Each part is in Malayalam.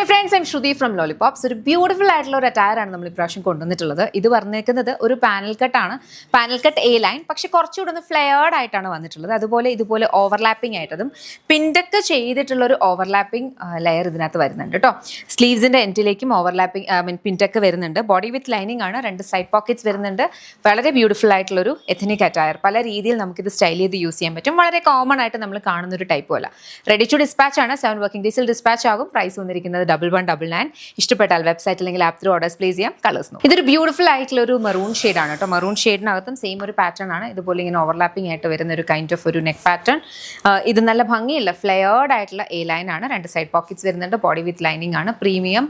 Hello friends, I'm Shruti from Lollipops. ഒരു ബ്യൂട്ടിഫുൾ ആയിട്ടുള്ള ഒരു അറ്റയറാണ് നമ്മൾ ഇപ്രാവശ്യം കൊണ്ടുവന്നിട്ടുള്ളത്. ഇത് പറഞ്ഞേക്കുന്നത് ഒരു പാനൽ കട്ടാണ്, പാനൽ കട്ട് എ ലൈൻ, പക്ഷെ കുറച്ചുകൂടെ ഒന്ന് ഫ്ലെയർഡ് ആയിട്ടാണ് വന്നിട്ടുള്ളത്. അതുപോലെ ഇതുപോലെ ഓവർലാപ്പിംഗ് ആയിട്ടതും പിൻഡക്ക് ചെയ്തിട്ടുള്ള ഒരു ഓവർലാപ്പിംഗ് ലെയർ ഇതിനകത്ത് വരുന്നുണ്ട് കേട്ടോ. സ്ലീവ്സിന്റെ എൻഡിലേക്കും ഓവർലാപ്പിംഗ് പിൻഡക്ക് വരുന്നുണ്ട്. ബോഡി വിത്ത് ലൈനിങ് ആണ്, 2 സൈഡ് പോക്കറ്റ്സ് വരുന്നുണ്ട്. വളരെ ബ്യൂട്ടിഫുൾ ആയിട്ടുള്ള ഒരു എഥനിക് അറ്റയർ. പല രീതിയിൽ നമുക്കിത് സ്റ്റൈൽ ചെയ്ത് യൂസ് ചെയ്യാൻ പറ്റും. വളരെ കോമൺ ആയിട്ട് നമ്മൾ കാണുന്ന ഒരു ടൈപ്പും അല്ല. റെഡി ടു ഡിസ്പാച്ച് ആണ്. 7 വർക്കിംഗ് ഡേയ്സിൽ ഡിസ്പാച്ച് ആകും. പ്രൈസ് വന്നിരിക്കുന്നത് 1199. ഇഷ്ടപ്പെട്ടാൽ വെബ്സൈറ്റ് അല്ലെങ്കിൽ ആപ്പ് ത്രൂ ഓർഡേഴ്സ് പ്ലേസ് ചെയ്യാം. കളേഴ്സ് ഇതൊരു ബ്യൂട്ടിഫുൾ ആയിട്ടുള്ള ഒരു മെറൂൺ ഷെയ്ഡാണ് കേട്ടോ. മെറൂൺ ഷെയ്ഡിനകത്തും സെയിം ഒരു പാറ്റേൺ ആണ്. ഇതുപോലെ ഇങ്ങനെ ഓവർലാപ്പിംഗ് ആയിട്ട് വരുന്ന ഒരു കൈൻഡ് ഓഫ് ഒരു നെക്ക് പാറ്റേൺ. ഇത് നല്ല ഭംഗിയുള്ള ഫ്ലെയർഡ് ആയിട്ടുള്ള എ ലൈൻ ആണ്. 2 സൈഡ് പോക്കറ്റ്സ് വരുന്നുണ്ട്. ബോഡി വിത്ത് ലൈനിങ് ആണ്. പ്രീമിയം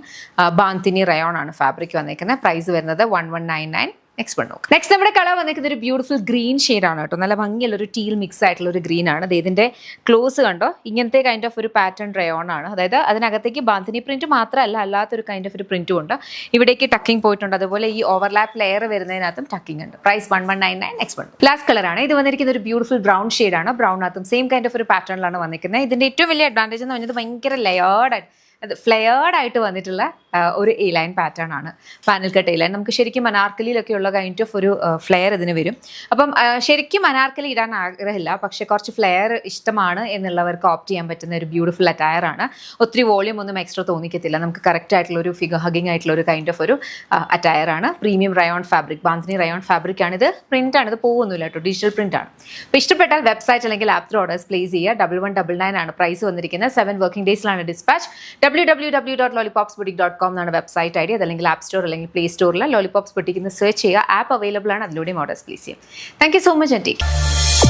ബാന്തിനി റയോൺ ആണ് ഫാബ്രിക് വന്നിരിക്കുന്നത്. പ്രൈസ് വരുന്നത് 1199. നെക്സ്റ്റ് നമ്മുടെ കളർ വന്നിരിക്കുന്ന ഒരു ബ്യൂട്ടിഫുൾ ഗ്രീൻ ഷെയ്ഡാണ് കേട്ടോ. നല്ല ഭംഗിയുള്ള ഒരു ടീൽ മിക്സ് ആയിട്ടുള്ള ഒരു ഗ്രീൻ ആണ്. ഇതിന്റെ ക്ലോസ് കണ്ടോ, ഇങ്ങനത്തെ കൈൻഡ് ഓഫ് ഒരു പാറ്റേൺ റയോൺ ആണ്. അതായത് അതിനകത്തേക്ക് ബാന്തിനി പ്രിന്റ് മാത്രമല്ല, അല്ലാത്തൊരു കൈൻഡ് ഓഫ് ഒരു പ്രിന്റും ഉണ്ട്. ഇവിടേക്ക് ടക്കിംഗ് പോയിട്ടുണ്ട്. അതുപോലെ ഈ ഓവർലാപ്പ് ലെയർ വരുന്നതിനകത്തും ടക്കിംഗ് ഉണ്ട്. പ്രൈസ് 1199. നെക്സ്റ്റ് ലാസ്റ്റ് കളറാണ്. ഇത് വന്നിരിക്കുന്ന ഒരു ബ്യൂട്ടിഫുൾ ബ്രൗൺ ഷെയ്ഡാണ്. ബ്രൗണിനകത്തും സെയിം കൈൻഡ് ഓഫ് ഒരു പാറ്റേണിലാണ് വന്നിരിക്കുന്നത്. ഇതിന്റെ ഏറ്റവും വലിയ അഡ്വാൻറ്റേജ് എന്ന് പറഞ്ഞത് ഭയങ്കര ലെയേർഡ് ആയിട്ട്, അത് ഫ്ലെയർഡ് ആയിട്ട് വന്നിട്ടുള്ള ഒരു എ ലൈൻ പാറ്റേൺ ആണ്. പാനൽ കട്ട് എ ലൈൻ നമുക്ക് ശരിക്കും അനാർക്കലിയിലൊക്കെ ഉള്ള കൈൻഡ് ഓഫ് ഒരു ഫ്ലെയർ ഇതിന് വരും. അപ്പം ശരിക്കും അനാർക്കലി ഇടാൻ ആഗ്രഹമില്ല, പക്ഷേ കുറച്ച് ഫ്ലെയർ ഇഷ്ടമാണ് എന്നുള്ളവർക്ക് ഓപ്റ്റ് ചെയ്യാൻ പറ്റുന്ന ഒരു ബ്യൂട്ടിഫുൾ അറ്റയർ ആണ്. ഒത്തിരി വോളിയം ഒന്നും എക്സ്ട്രാ തോന്നിക്കത്തില്ല. നമുക്ക് കറക്റ്റ് ആയിട്ടുള്ള ഒരു ഫിഗർ ഹഗിങ് ആയിട്ടുള്ള ഒരു കൈൻഡ് ഓഫ് ഒരു അറ്റയർ ആണ്. Premium rayon fabric, bandhani rayon fabric ആണ്. ഇത് പ്രിന്റ് ആണ്, ഇത് പോകുന്നില്ല കേട്ടോ, ഡിജിറ്റൽ പ്രിന്റ് ആണ്. അപ്പോൾ ഇഷ്ടപ്പെട്ടാൽ വെബ്സൈറ്റ് അല്ലെങ്കിൽ ആപ്പ് ത്രൂ ഓർഡേഴ്സ് പ്ലേസ് ചെയ്യുക. 1199 ആണ് പ്രൈസ് വന്നിരിക്കുന്നത്. 7 വർക്കിംഗ് ഡേയ്സിലാണ് ഡിസ്പാച്ച്. www.lollipopsboutique.com എന്നാണ് വെബ്സൈറ്റ് ഐ ഡി. അതല്ലെങ്കിൽ ആപ്പ് സ്റ്റോർ അല്ലെങ്കിൽ പ്ലേ സ്റ്റോറിൽ ലോലിപോപ്സ് ബുട്ടീക്ക് എന്ന് സെർച്ച് ചെയ്യുക. ആപ്പ് അവൈലബിൾ ആണ്, അതിലൂടെയും ഓർഡേഴ്സ് പ്ലേസ് ചെയ്യാം. Thank you so much and take care.